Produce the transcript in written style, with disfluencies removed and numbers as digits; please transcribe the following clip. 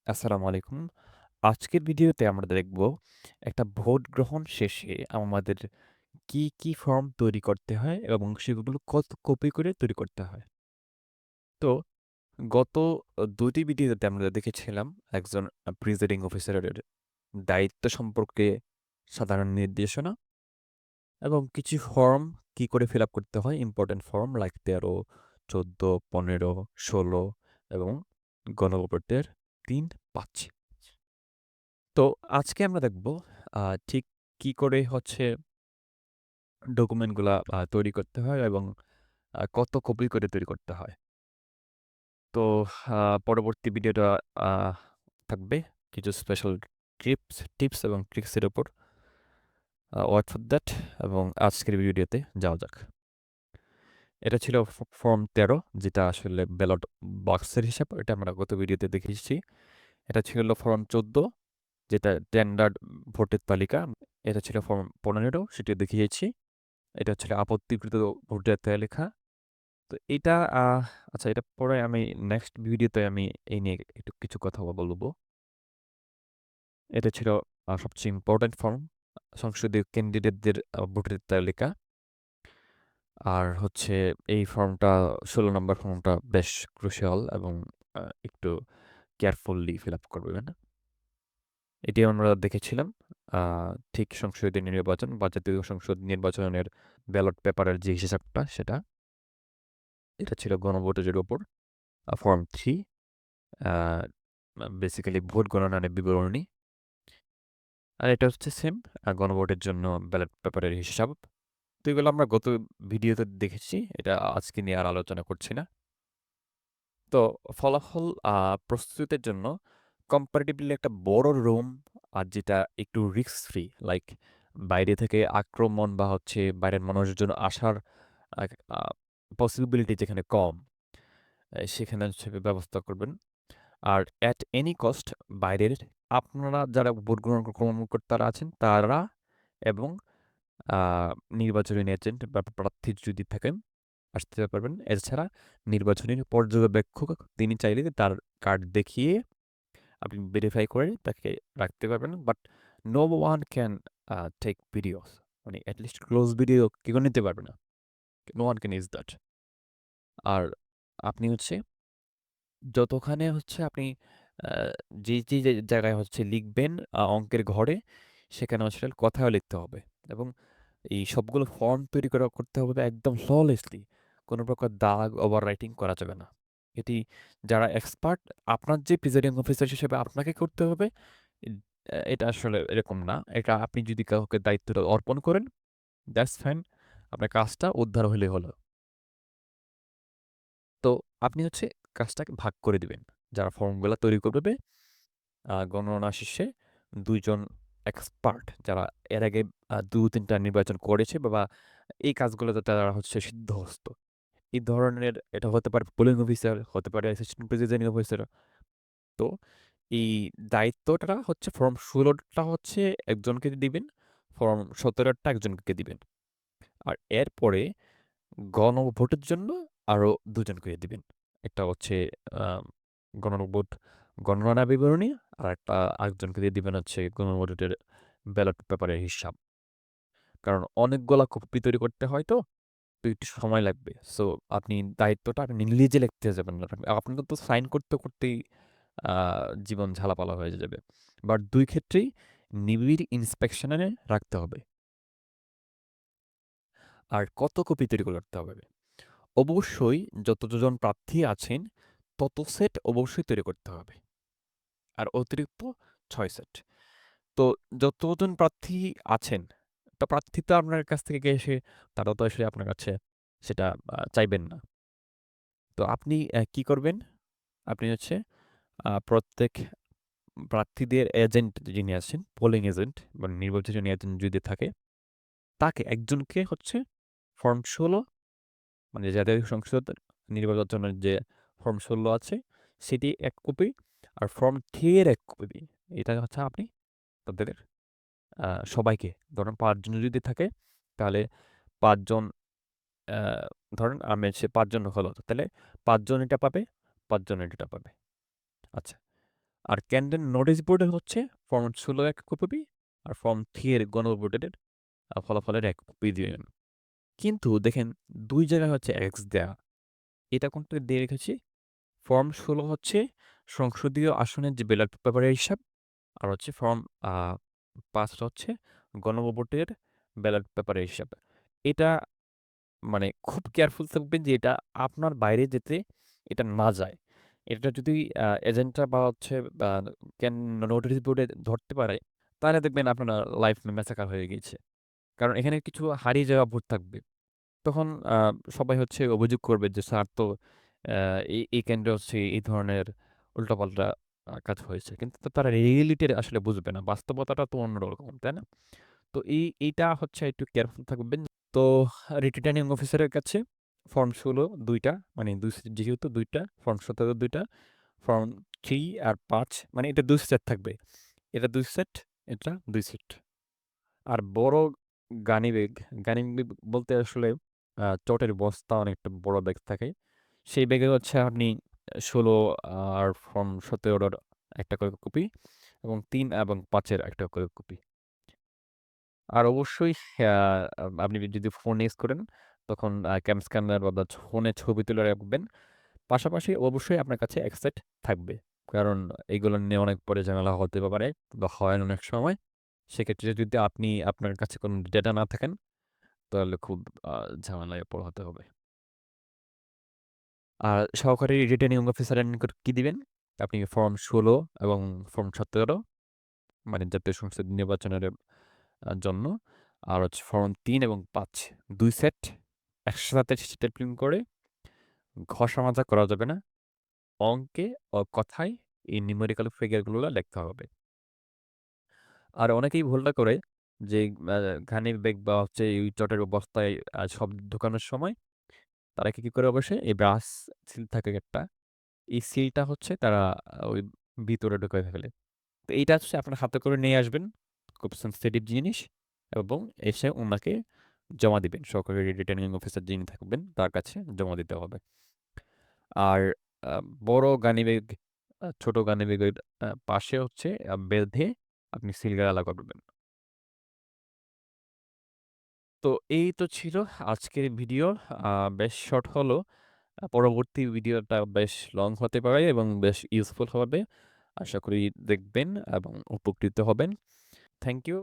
আসসালামু আলাইকুম। আজকের ভিডিওতে আমরা দেখব একটা ভোট গ্রহণ শেষে আমাদের কি ফর্ম তৈরি করতে হয় এবং সেগুলো কত কপি করে তৈরি করতে হয়। তো গত ২ টি ভিডিওতে আমরা দেখেছিলাম একজন প্রিজাইডিং অফিসারের দায়িত্ব সম্পর্কে সাধারণ নির্দেশনা এবং কিছু ফর্ম কি করে ফিল আপ করতে হয় ইম্পোর্টেন্ট ফর্ম লাইক ১৩, ১৪, ১৫, ১৬ এবং গণভোটের ৩, ৫। তো আজকে আমরা দেখব আ ঠিক কি করে হচ্ছে ডকুমেন্টগুলা তৈরি করতে হয় এবং কত কপি করে তৈরি করতে হয়। তো আ পরবর্তী ভিডিওটা আ থাকবে কিছু স্পেশাল টিপস এবং ট্রিক্স এর উপর। ওয়াচ ফর দ্যাট এবং আজকের ভিডিওতে যাওয়া যাক। এটা ছিল ফর্ম ১৩ যেটা আসলে ব্যালট বক্সের হিসাব। এটা আমরা গত ভিডিওতে দেখিয়েছি। এটা ছিল ফর্ম ১৪ যেটা স্ট্যান্ডার্ড ভোটের তালিকা। এটা ছিল ফর্ম ১৫ সেটি দেখিয়েছি। এটা হচ্ছে আপত্তিকৃত ভোটার তালিকা। তো এটা আচ্ছা এটা পরে আমি নেক্সট ভিডিওতে আমি এই নিয়ে একটু কিছু কথা বলব। এটা ছিল সবচেয়ে ইম্পোর্টেন্ট ফর্ম সংসদীয় ক্যান্ডিডেটদের ভোটার তালিকা। আর হচ্ছে এই ফর্মটা ১৬ নম্বর ফর্মটা বেশ ক্রুশিয়াল এবং একটু কেয়ারফুলি ফিল আপ করবেন। এটি আমরা দেখেছিলাম আ ঠিক সংসদীয় নির্বাচন বা জাতীয় সংসদ নির্বাচনের ব্যালট পেপারের যে হিসাবটা সেটা। এটা ছিল গণভোটের উপর ফর্ম ৩ আ বেসিক্যালি ভোট গণনার বিবরণী। আর এটা হচ্ছে সেম গণভোটের জন্য ব্যালট পেপারের হিসাব। তো এগুলো আমরা গত ভিডিওতে দেখেছি। এটা আজকে নিয়ে আর আলোচনা করছি না। তো ফলাফল প্রস্তুতের জন্য কম্পারেটিভলি একটা বড় রুম আর যেটা একটু রিস্ক ফ্রি লাইক বাইরে থেকে আক্রমণ বা হচ্ছে বাইরের মানুষজন আসার আ আ পসিবিলিটি যেখানে কম, সেখানে হচ্ছে ব্যবস্থা করবেন। আর অ্যাট এনি কস্ট বাইরের আপনারা যারা ভোট গ্রহণকর্তারা আছেন তারা এবং আ নির্বাচনী এজেন্ট বা প্রার্থী যদি থাকেন আসতে পারবেন। এছাড়া নির্বাচনী পর্যবেক্ষক তিনি চাইলে তার কার্ড দেখিয়ে আপনি ভেরিফাই করে তাকে রাখতে পারবেন। But no one can take videos মানে এট লিস্ট ক্লোজ ভিডিও কেউ নিতে পারবে না। No one can use that. আর আপনি হচ্ছে যতখানে হচ্ছে আপনি আ যে জায়গায় হচ্ছে লিখবেন অঙ্কের ঘরে, সেখানে আসলে কথাও লিখতে হবে এবং এই সবগুলো ফর্ম তৈরি করতে হবে একদম ফ্ললেসলি। কোনো প্রকার দাগ, ওভার রাইটিং করা যাবে না। এটি যারা এক্সপার্ট, আপনার যে প্রিজাইডিং অফিসার হিসেবে আপনাকে করতে হবে, ইদ এটা আসলে এরকম না। এটা আপনি যদি কাউকে দায়িত্বটা অর্পণ করেন, দ্যাটস ফাইন। আপনার কাজটা উদ্ধার হলেই হলো। তো আপনি হচ্ছে কাজটাকে ভাগ করে দিবেন। যারা ফর্মগুলা তৈরি করবে গণনা শেষে ২ জন এক্সপার্ট যারা এর আগে ২-৩ টা নির্বাচন করেছে বা এই কাজগুলোতে তারা হচ্ছে সিদ্ধহস্ত। এই ধরনের এটা হতে পারে পোলিং অফিসার, হতে পারে অ্যাসিস্ট্যান্ট প্রেসিডেন্ট অফিসার। তো এই দায়িত্বটা হচ্ছে ফর্ম ১৬ টা হচ্ছে একজনকে দিবেন, ফর্ম ১৭ টা একজনকে দিবেন। আর এরপরে গণভোটের জন্য আরো ২ জন করে দিবেন। একটা হচ্ছে আ গণভোট গণনা বিবরণী আরেকটা আরেকজনকে দিয়ে দিবেন হচ্ছে গণভোটের ব্যালট পেপারের হিসাব। কারণ অনেকগুলা কপি তৈরি করতে হয় তো একটু সময় লাগবে। সো আপনি দায়িত্বটা আপনি নিজে লিখতে যাবেন না। আপনার তো সাইন করতেই আ জীবন ঝালাপালা হয়ে যাবে। বাট ২ ক্ষেত্রেই নিবিড় ইন্সপেকশন এ রাখতে হবে। আর কত কপি তৈরি করতে হবে? অবশ্যই যতজন প্রার্থী আছেন, তত সেট অবশ্যই তৈরি করতে হবে। আর অতিরিক্ত ৬ সেট। তো যতজন প্রার্থী আছেন, তো প্রার্থী তো আপনার কাছ থেকে এসে তারা তো এসে আপনার কাছে সেটা চাইবেন না। তো আপনি কি করবেন? আপনি হচ্ছে প্রত্যেক প্রার্থীদের এজেন্ট যিনি আছেন, পোলিং এজেন্ট বা নির্বাচনী এজেন্ট যদি থাকে, তাকে একজনকে হচ্ছে ফর্ম ১৬ মানে জাতীয় সংসদ নির্বাচনের যে ফর্ম ১৬ আছে, সেটি ১ কপি আর ফর্ম ৩ এর ১ কপি। এটা হচ্ছে আপনি তাদের সবাইকে ধরেন ৫ জন যদি থাকে, তাহলে ৫ জন আ ধরেন আমি হচ্ছে ৫ জন হলো। তাহলে ৫ জন এটা পাবে, ৫ জন এটা পাবে। আচ্ছা। আর ক্যান্ডেন নোটিশ বোর্ডে হচ্ছে ফর্ম ১৬ এক কপি আর ফর্ম 3 এর গণভোটের ফলাফলের এক কপি দিবেন। কিন্তু দেখেন ২ জায়গায় হচ্ছে এক্স দেয়া। এটা কোনটা দিয়ে রেখেছি? ফর্ম ১৬ হচ্ছে সংসদীয় আসনের যে ব্যালট পেপারের হিসাব, আর হচ্ছে ফর্ম আ ৫ হচ্ছে গণভোটের ব্যালট পেপারের হিসাব। এটা মানে খুব কেয়ারফুল থাকবেন যে এটা আপনার বাইরে যেতে এটা না যায়। এটা যদি এজেন্টরা বা হচ্ছে বা ক্যান নোটিশ বোর্ডে ধরতে পারে, তাহলে দেখবেন আপনার লাইফ ম্যাসাকার হয়ে গিয়েছে। কারণ এখানে কিছু হারিয়ে যাওয়া ভোট থাকবে। তখন সবাই হচ্ছে অভিযোগ করবে যে স্যার তো আ এই কেন্দ্রে হচ্ছে এই ধরনের উল্টাপাল্টা কাজ হয়েছে। কিন্তু তো তারা রিয়েলিটি আসলে বুঝবে না। বাস্তবতাটা তো অন্যরকম, তাই না? তো এইটা হচ্ছে একটু কেয়ারফুল থাকবেন। তো রিটার্নিং অফিসারের কাছে ফর্ম ১৬ ২ টা মানে ২ সেট যেহেতু ২ টা, ফর্ম ১৭ ২ টা, ফর্ম ৩ আর ৫ মানে এটা ২ সেট থাকবে। এটা ২ সেট, এটা ২ সেট। আর বড় গানি ব্যাগ বলতে আসলে চটের বস্তা অনেকটা বড় ব্যাগ থাকে। সেই ব্যাগে হচ্ছে আপনি ১৬ আর ফর্ম ১৭ র একটা করে কপি এবং ৩ এবং ৫ এর একটা করে কপি। আর অবশ্যই আ আপনি যদি ফোন ইউজ করেন, তখন ক্যাম স্ক্যানার বা ফোনে ছবি তুলে রাখবেন। পাশাপাশি অবশ্যই আপনার কাছে এক সেট থাকবে। কারণ এগুলো নিয়ে অনেক পরে ঝামেলা হতে পারে বা হয় অনেক সময়। সেক্ষেত্রে যদি আপনি আপনার কাছে কোনো ডেটা না থাকেন, তাহলে খুব আ ঝামেলায় পোহাতে হবে। আর সহকারী রিটার্নিং অফিসারের নিকট কি দিবেন? আপনি ফর্ম ১৬ এবং ফর্ম ১৭ মানে জাতীয় সংসদ নির্বাচনের জন্য। আর হচ্ছে ফর্ম ৩ এবং ৫ ২ সেট একসাথে স্টেপলিং করে ঘষা-মাজা করা যাবে না। অঙ্কে ও কথায় এই নিউমেরিক্যাল ফিগার গুলো লিখতে হবে। আর অনেকেই ভুলটা করে যে আ ঘানির ব্যাগ বা হচ্ছে এই চটের বস্তায় সব ঢোকানোর সময় তারা কি করে বসে এই ব্রাশ সিল থাকে একটা। এই সিলটা হচ্ছে তারা ওই ভিতরে ঢুকায় ফেলে। তো এইটা হচ্ছে আপনার হাতে করে নিয়ে আসবেন। খুব সেনসিটিভ জিনিস এবং এসে উনাকে জমা দিবেন। সহকারী রিটার্নিং অফিসার যিনি থাকবেন তার কাছে জমা দিতে হবে। আর আ বড় গানি ব্যাগ ছোট গানি ব্যাগের পাশে হচ্ছে বেঁধে আপনি সিলগালা করবেন। তো এই তো ছিল আজকের ভিডিও। আ বেশ শর্ট হলো। পরবর্তী ভিডিওটা বেশ লং হতে পারে এবং বেশ ইউজফুল হবে। আশা করি দেখবেন এবং উপকৃত হবেন। Thank you.